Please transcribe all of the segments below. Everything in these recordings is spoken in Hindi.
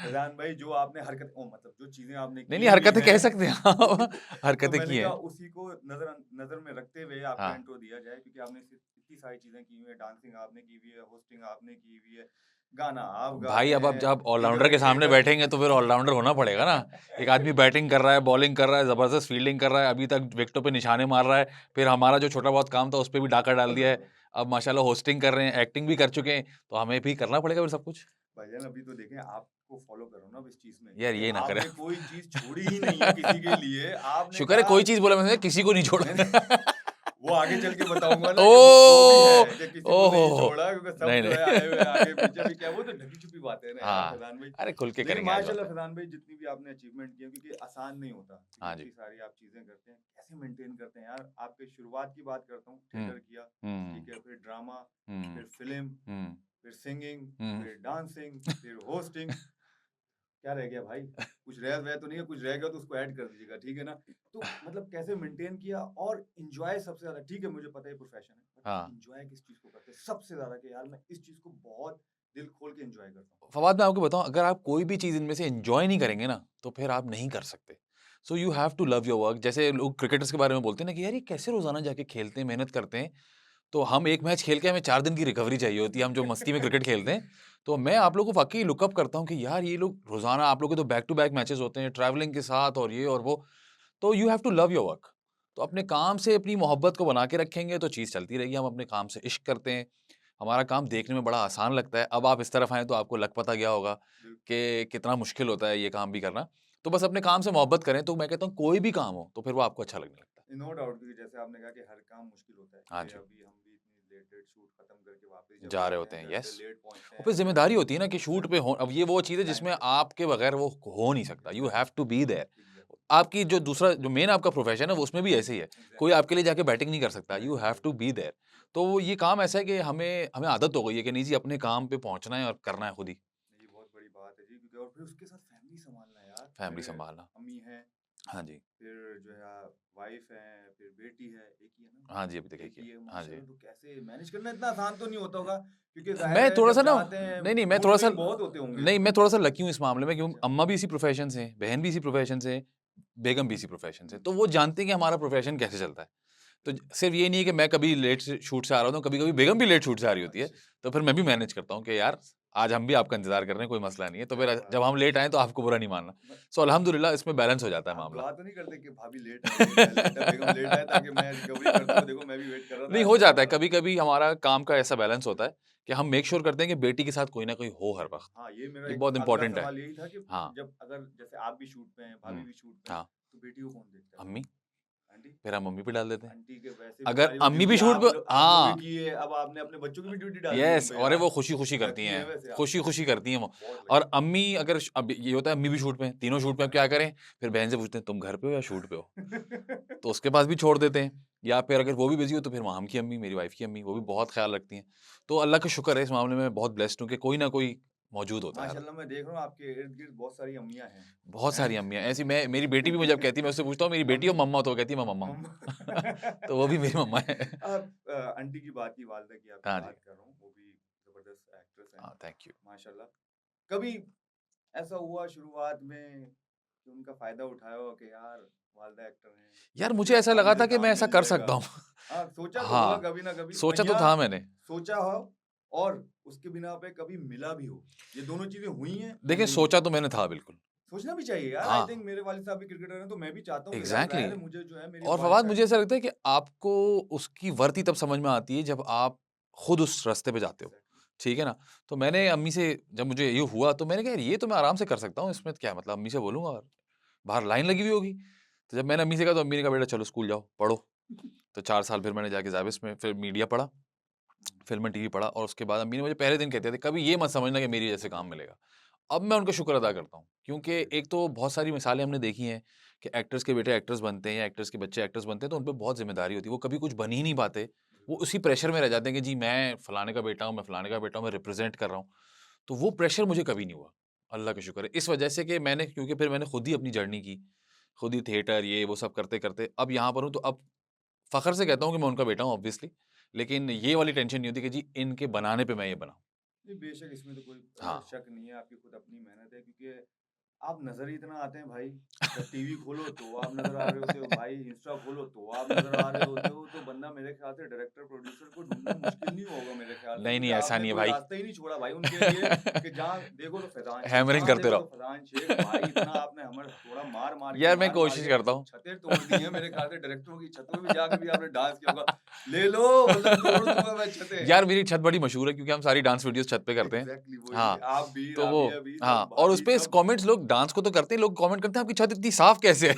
फैज़ान भाई जो आपने हरकत मतलब जो चीज़ें आपने नहीं, की नहीं हुई हरकतें कह हैं सकते हैं हाँ, तो हरकतें मैंने की कहा हैं। उसी को नज़र में रखते हुए आपका हाँ। इंट्रो दिया जाए क्योंकि आपने इतनी सारी चीज़ें की हुई हैं, डांसिंग आपने की हुई है, होस्टिंग आपने की हुई है, गाना आप भाई गाते अब आप हैं, जब ऑल-राउंडर इधर के सामने थिएटर बैठेंगे तो फिर ऑल-राउंडर होना पड़ेगा ना। एक आदमी बैटिंग कर रहा है, बॉलिंग कर रहा है, ज़बरदस्त फील्डिंग कर रहा है, अभी तक विकेटों पे निशाने मार रहा है, फिर हमारा जो छोटा बहुत काम था उस पे भी डाका डाल दिया है। अब माशाल्लाह होस्टिंग कर रहे हैं, एक्टिंग भी कर चुके हैं, तो हमें भी करना पड़ेगा फिर सब कुछ। भाईजान अभी तो देखें आपको फॉलो करो ना अब इस चीज़ में यार क्योंकि ये ना करें आपने कोई चीज़ छोड़ी ही नहीं है किसी के लिए, आपने शुक्र है कहा कोई चीज़ बोला मैंने किसी को नहीं मैंने छोड़ा। वो आगे चल के बताऊँगा ना कि वो भी ओह! है कि किसी को नहीं ओहो! छोड़ा क्योंकि सब नहीं, जो नहीं। है आए हुए हैं आगे-पीछे भी क्या वो तो ढकी-छुपी बातें हैं ना यार हाँ, फैज़ान भाई। अरे खुल के लेकिन करेंगे आज बात माशाल्लाह है। फैज़ान भाई जितनी भी आपने अचीवमेंट की है क्योंकि आसान नहीं होता क्योंकि हाँ इतनी जी। सारी आप चीज़ें करते हैं, कैसे मेंटेन करते हैं यार? आपकी शुरुआत की बात करता हूँ, हुँ, थिएटर किया, हुँ, ठीक है, फिर ड्रामा, हुँ, फिर फ़िल्म, हुँ, फिर सिंगिंग, हुँ। फिर डांसिंग, फिर होस्टिंग क्या रह गया भाई? कुछ रह तो नहीं है, कुछ रह गया तो उसको ऐड कर दीजिएगा, ठीक है ना? तो मतलब कैसे मेंटेन किया और एन्जॉय सबसे ज़्यादा ठीक है, मुझे पता है ये प्रोफ़ेशन है, हाँ। बट एन्जॉय किस चीज़ को करते हैं सबसे ज़्यादा कि यार मैं इस चीज़ को बहुत दिल खोल के एन्जॉय करता हूँ? फवाद मैं आपको बताऊँ अगर आप कोई भी चीज़ इनमें से एन्जॉय नहीं करेंगे ना, तो फिर आप नहीं कर सकते। So you have to love your work जैसे लोग क्रिकेटर्स के बारे में बोलते हैं ना कि यार ये कैसे रोज़ाना जाके खेलते हैं, मेहनत करते हैं। तो हम 1 मैच खेल के हमें 4 दिन की रिकवरी चाहिए होती है, हम जो मस्ती में क्रिकेट खेलते हैं। तो मैं आप लोगों को वाक़ई लुक अप करता हूँ कि यार ये लोग रोज़ाना आप लोगों के तो बैक टू बैक मैचेज़ होते हैं, ट्रैवलिंग के साथ और ये और वो। तो you have to love your work. तो अपने काम से अपनी मोहब्बत को बना के रखेंगे तो चीज़ चलती रहेगी। हम अपने काम से इश्क करते हैं। हमारा काम देखने में बड़ा आसान लगता है। अब आप इस तरफ आएँ तो आपको लग पता गया होगा बिल्कुल। कि कितना मुश्किल होता है ये काम भी करना। तो बस अपने काम से मोहब्बत करें तो मैं कहता हूँ कोई भी काम हो तो फिर वो आपको अच्छा लगने लगता है। नो डाउट क्योंकि जैसे आपने कहा कि हर काम मुश्किल होता है हाँ क्योंकि जी, अभी हम भी इतनी लेट-लेट शूट खत्म करके वापस जब जा रहे जाते होते हैं हैं, घर पे यस। लेट पहुँचते और हैं, फिर फिर ज़िम्मेदारी होती है ना शूट कि होता शूट है पे हो अब ये वो चीज़ है टाइम जिसमें पे। आपके बगैर वो हो नहीं सकता। You have exactly, to be there. Exactly, आपकी जो दूसरा जो मेन आपका प्रोफ़ेशन है वो उसमें भी ऐसे ही है। कोई एग्ज़ैक्टली। आपके लिए जाके बैटिंग नहीं कर सकता। यू हैव टू बिल्कुल। Be there. तो वो ये काम ऐसा है कि हमें हमें आदत हो गई है कि नहीं जी अपने काम पे पहुँचना है और करना है खुद ही। ये बहुत बड़ी बात है जी क्योंकि और फिर उसके साथ फैमिली सँभालना यार। फैमिली मेरे सँभालना। अम्मी हैं, हाँ जी। फिर जो है वाइफ़ है, फिर बेटी है, एक ही है ना? हाँ जी, अभी तक एक ही एक ही है। है हाँ जी। माशाल्लाह तो कैसे मैनेज करना इतना आसान तो नहीं होता होगा क्योंकि ज़ाहिर मैं है थोड़ा-सा जब ना जाते हैं नहीं, नहीं मैं मूड थोड़ा-सा स्विंग बहुत होते होंगे। नहीं मैं थोड़ा-सा लकी हूँ इस मामले में क्यों अच्छा। अम्मा भी इसी प्रोफ़ेशन से हैं, बहन भी इसी प्रोफ़ेशन से है, बेगम भी इसी प्रोफ़ेशन से है। हुँ। तो वो जानती हैं कि हमारा प्रोफ़ेशन कैसे चलता है। तो सिर्फ़ ये नहीं है कि मैं कभी लेट से शूट से आ रहा हूँ, तो कभी-कभी बेगम भी लेट शूट से आ रही होती है। अच्छा, तो फिर मैं भी मैनेज करता हूँ कि यार आज हम भी आपका इंतज़ार कर रहे हैं, कोई मसला नहीं है। तो क्या फिर बात जब है। हम लेट आएँ तो आपको बुरा नहीं मानना। ब सो अल्हम्दुलिल्लाह इसमें बैलेंस हो जाता है आप मामला। दुआ तो नहीं करते कि भाभी लेट है, बेगम लेट है ताकि मैं रिकवरी कर दूँ देखो मैं भी वेट कर रहा था नहीं, आज हो जाता है। तुम्हारा। कभी-कभी हमारा काम का ऐसा बैलेंस होता है कि हम मेक श्योर करते हैं कि बेटी के साथ कोई ना कोई हो हर वक़्त। हाँ, ये मेरा ये एक बहुत अगला इम्पोर्टेंट है। सवाल यही था कि हाँ। जब अगर जैसे आप भी शूट पे हैं, भाभी हुँ। भी शूट पे हैं, हाँ, तो बेटी को कौन देखता है? अम्मी, आंटी? फिर हम मम्मी पे डाल देते हैं। आंटी के वैसे अगर बेचारी वो अम्मी भी ड्यूटी शूट पे आप लोग ही हाँ, की है, अब आपने अपने बच्चों की भी ड्यूटी डाल दी उन यस पे और यार। वो खुशी-खुशी करती लकी हैं, हैं वैसे आप। खुशी-खुशी करती हैं वो। बहुत और लकी हैं। अम्मी अगर अब ये होता है अम्मी भी शूट पे हैं, तीनों शूट पे हैं, अब क्या करें? फिर बहन से पूछते हैं तुम घर पे हो या शूट पे हो? तो उसके पास भी छोड़ देते हैं। या फिर अगर वो भी बिज़ी हो तो फिर वहाँ हम की अम्मी, मेरी वाइफ़ की अम्मी, वो भी बहुत ख़्याल रखती हैं। तो अल्लाह का शुक्र है इस मामले में बहुत ब्लेस्ड हूँ कि कोई ना कोई मौजूद होता है हर वक़्त। माशाल्लाह मैं देख रहा हूँ आपके इर्द-गिर्द बहुत सारी अम्मियाँ हैं। बहुत सारी हैं? अम्मियाँ ऐसी मैं मेरी बेटी भी मुझे अब कहती है मैं उससे पूछता हूँ मेरी बेटी हो मम्मी मम्मा? तो वो कहती है मैं मम्मा हूँ। मम्मा तो वो भी मेरी मम्मा है। आप आंटी की बात की, वालिदा की आपकी हाँ जी। बात कर रहा हूँ, वो भी ज़बरदस्त एक्ट्रेस हैं, हाँ, थैंक यू। माशाल्लाह। कभी ऐसा हुआ शुरुआत में कि उनका फ़ायदा उठाया हो कि यार वालिदा एक्टर हैं, यार मुझे मुझे ऐसा काम लगा से था कि मैं काम ऐसा मिल कर जाएगा। सकता हूँ। हाँ, सोचा तो होगा हाँ, कभी ना कभी सोचा तो या था मैंने। सोचा हो और उसके बिना पे कभी मिला भी हो। ये दोनों चीज़ें हुई हैं या देखिए नहीं हुई? सोचा तो मैंने था बिल्कुल। सोचना भी चाहिए यार, आई हाँ, थिंक मेरे वालिद साहब भी क्रिकेटर हैं, तो मैं भी चाहता हूँ कि यार एग्ज़ैक्टली ज़ाहिर है मुझे जो है मेरी और वालिद फवाद साहब मुझे ऐसा लगता है कि आपको उसकी वर्थ ही तब समझ में आती है जब आप खुद उस रास्ते पे जाते हो। एग्ज़ैक्टली। ठीक है ना? तो मैंने अम्मी से जब मुझे ये हुआ तो मैंने कहा यार ये तो मैं आराम से कर सकता हूँ, इसमें क्या है मतलब अम्मी से बोलूँगा और बाहर लाइन लगी हुई होगी। तो जब मैंने अम्मी से कहा तो अम्मी ने कहा बेटा चलो स्कूल जाओ, पढ़ो। तो 4 साल फिर मैंने जाके ज़ाविस में फिर मीडिया पढ़ा, फ़िल्म एंड टीवी पढ़ा और उसके बाद अम्मी ने मुझे पहले दिन कहते थे कभी ये मत समझना कि मेरी वजह से काम मिलेगा। अब मैं उनका शुक्र अदा करता हूँ क्योंकि वेरी गुड। एक तो बहुत सारी मिसालें हमने देखी हैं कि एक्टर्स के बेटे एक्टर्स बनते हैं या एक्टर्स के बच्चे एक्टर्स बनते हैं तो उन पे बहुत ज़िम्मेदारी होती है। वो कभी कुछ बन ही नहीं पाते। वो बिल्कुल। उसी प्रेशर में रह जाते हैं कि जी मैं फलाने का बेटा हूँ, मैं फलाने का बेटा हूँ, मैं रिप्रेज़ेंट कर रहा हूँ। तो वो प्रेशर मुझे कभी नहीं हुआ, अल्लाह का शुक्र है। इस वजह से कि मैंने क्योंकि फिर मैंने खुद ही अपनी जर्नी की, खुद ही थिएटर ये वो सब करते-करते अब यहाँ पर हूँ तो अब फ़ख्र से कहता हूँ कि मैं उनका बेटा हूँ ऑब्वियसली, लेकिन ये वाली टेंशन नहीं होती कि जी इनके बनाने पे मैं ये बना हूँ। नहीं, बेशक इसमें तो कोई हाँ। शक नहीं है, आपकी खुद अपनी मेहनत है, क्योंकि आप नज़र ही इतना आते हैं भाई। जब टीवी खोलो तो आप नज़र आ रहे होते हो भाई, इंस्टा खोलो तो आप नज़र आ रहे होते हो, तो बंदा मेरे ख्याल से डायरेक्टर प्रोड्यूसर को ढूँढना मुश्किल नहीं होगा मेरे ख्याल से, नहीं, क्योंकि नहीं ऐसा आपने नहीं है कोई भाई। रास्ता ही नहीं छोड़ा भाई उनके लिए कि जहाँ देखो तो फैज़ान शेख, हैमरिंग जहाँ करते देखो रहो। तो फैज़ान शेख। भाई इतना आपने हमें हथौड़ा यार मैं मार-मार कोशिश के करता हूँ। छतें तोड़ दी हैं मेरे ख्याल से, डायरेक्टरों की छतों पे भी जाके भी आपने डांस किया होगा। ले लो, मतलब तोड़ दूँगा मैं छतें। यार मेरी छत बड़ी मशहूर है क्योंकि हम सारी डांस वीडियोज़ छत पे करते हैं। एग्ज़ैक्टली वही, हाँ, आप भी, तो वो राबिया भी, हाँ, सब और बाकी उसपे सब। कमेंट्स लोग डांस को तो करते हैं, लोग कमेंट करते हैं आपकी छत इतनी साफ कैसे है?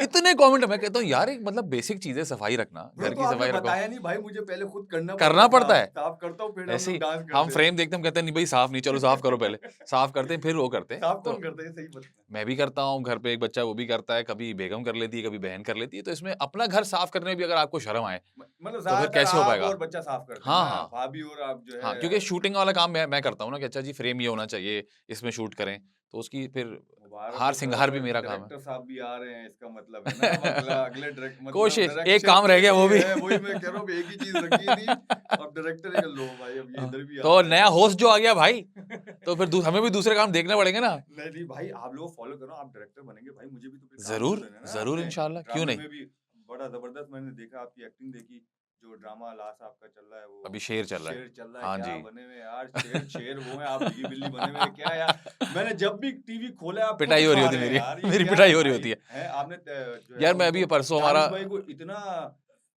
इतने कमेंट मैं कहता हूँ यार एक मतलब बेसिक चीज़ है सफाई रखना, ब्रो घर तो की आपने सफाई रखो। बताया नहीं भाई, मुझे पहले खुद करना पड़ता करना है पड़ता साफ। है। साफ करता हूँ फिर हम ऐसे लोग ही डांस हम करते हैं। फ्रेम देखते हैं, हम कहते हैं नहीं भाई साफ नहीं, चलो साफ करो पहले। साफ करते हैं फिर वो करते हैं। साफ तो कौन करता है, ये सही बता। मैं भी करता हूँ, घर पे एक बच्चा है वो भी करता है, कभी बेगम कर लेती है, कभी बहन कर लेती है, तो इसमें अपना घर साफ करने में भी अगर आपको शर्म आए, मतलब तो फिर ज्यादातर कैसे हो आप पाएगा? और बच्चा साफ करते हैं हाँ, ना, हाँ। भाभी और आप जो हाँ, है। क्योंकि शूटिंग वाला काम मैं करता हूँ ना कि अच्छा जी फ्रेम ये होना चाहिए, इसमें शूट करें, तो उसकी फिर मुबारक हार हो सिंगार भी सर, मेरा काम है। डायरेक्टर साहब भी आ रहे हैं, इसका मतलब है ना अब अगला अगले डायरेक्ट मतलब कोशिश, एक डायरेक्शन काम रह के गया वो लिए भी। है, वही मैं कह रहा हूँ, एक ही चीज रखी थी। अब डायरेक्टर है, लो भाई अब ये इधर भी आ तो रहा नया होस्ट जो आ गया भाई, है। तो फिर हमें भी दूसरे काम देखने पड़ेंगे ना। नहीं नहीं भाई, आप लोग फॉलो करो, आप डायरेक्टर बनेंगे भाई, मुझे भी तो फिर काम तो ज़रूर, देना है ना ज़रूर आपने। इंशाल्लाह, क्यों ड्रामे नहीं? में भी बड़ा जबरदस्त मैंने देखा, आपकी एक्टिंग देखी। जो ड्रामा लास्ट आपका चल रहा है वो अभी शेर चल रहा है। शेर चल रहा है, हाँ क्या जी। बने हुए हैं यार, शेर शेर वो है, आप बिगी बिल्ली बने हुए हैं क्या यार। मैंने जब भी टीवी खोला आप खुद पिटाई हो रही खा होती रहे हैं मेरी, यार, ये मेरी क्या पिटाई है हो रही भाई। होती है। है आपने जो है यार मैं उनको अभी परसों दानिश हमारा भाई को इतना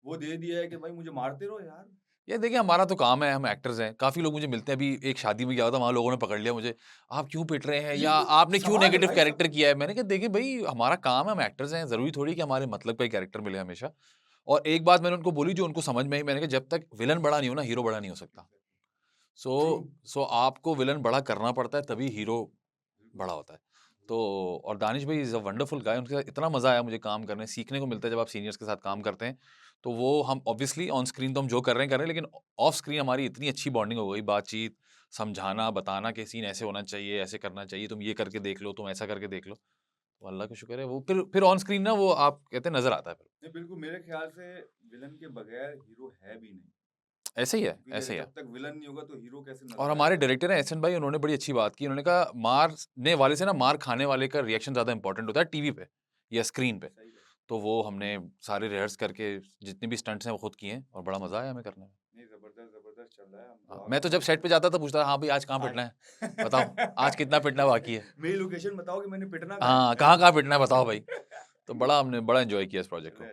वो दे दिया है कि भाई मुझे मारते रहो यार। यार देखिए हमारा तो काम है, हम एक्टर्स हैं। काफ़ी लोग मुझे मिलते हैं, अभी एक शादी में गया था, वहाँ लोगों ने पकड़ लिया मुझे, आप क्यों पिट रहे हैं या ये तो आपने क्यों समाज है नेगेटिव भाई सब। कैरेक्टर किया है? मैंने कहा देखिए भई हमारा काम है, हम एक्टर्स हैं, ज़रूरी थोड़ी है कि हमारे मतलब का ही कैरेक्टर मिले हमेशा। और एक बात मैंने उनको बोली जो उनको समझ में आई, मैंने कहा जब तक विलेन बड़ा नहीं हो ना, हीरो बड़ा नहीं हो सकता। So true. सो आपको विलेन बड़ा करना पड़ता है तभी हीरो बड़ा होता है। तो और दानिश भाई इज़ अ वंडरफुल गाय, उनके साथ इतना मज़ा आया मुझे काम करने, सीखने को मिलता है जब आप सीनियर्स के साथ काम करते हैं। तो वो हम ऑब्वियसली ऑन स्क्रीन तो हम जो कर रहे हैं, लेकिन ऑफ स्क्रीन हमारी इतनी अच्छी बॉन्डिंग हो गई, बातचीत, समझाना, बताना कि सीन ऐसे होना चाहिए, ऐसे करना चाहिए, तुम ये करके देख लो, तुम ऐसा करके देख लो। तो अल्लाह का शुक्र है वो फिर ऑन स्क्रीन ना वो आप कहते हैं नज़र आता है फिर। नहीं बिल्कुल, मेरे ख्याल से विलन के बगैर हीरो है भी नहीं, ऐसे ही है, क्योंकि ऐसे ही है। जब तक विलन नहीं होगा तो हीरो कैसे और नजर हमारे आएगा। डायरेक्टर हैं एहसन भाई, उन्होंने बड़ी अच्छी बात की। उन्होंने कहा मारने वाले से ना मार खाने वाले का रिएक्शन ज़्यादा इम्पोर्टेंट होता है टीवी पे या स्क्रीन पे। सही है। तो वो हमने सारे रिहर्स करके जितने भी स्टंट्स हैं वो खुद किए हैं और बड़ा मज़ा आया हमें करने में। नहीं, जबरदस्त जबरदस्त चल रहा है, हम हाँ, दुआ मैं तो करते जब हैं सेट कि पे जाता था पूछता था, हाँ भाई आज कहाँ आज पिटना है? बताओ, आज कितना पिटना बाकी है? मेरी लोकेशन बताओ कि मैंने पिटना कहाँ हाँ, है। कहाँ-कहाँ पिटना है बताओ भाई? तो बड़ा हमने बड़ा एन्जॉय किया इस प्रोजेक्ट चल रहा को। है।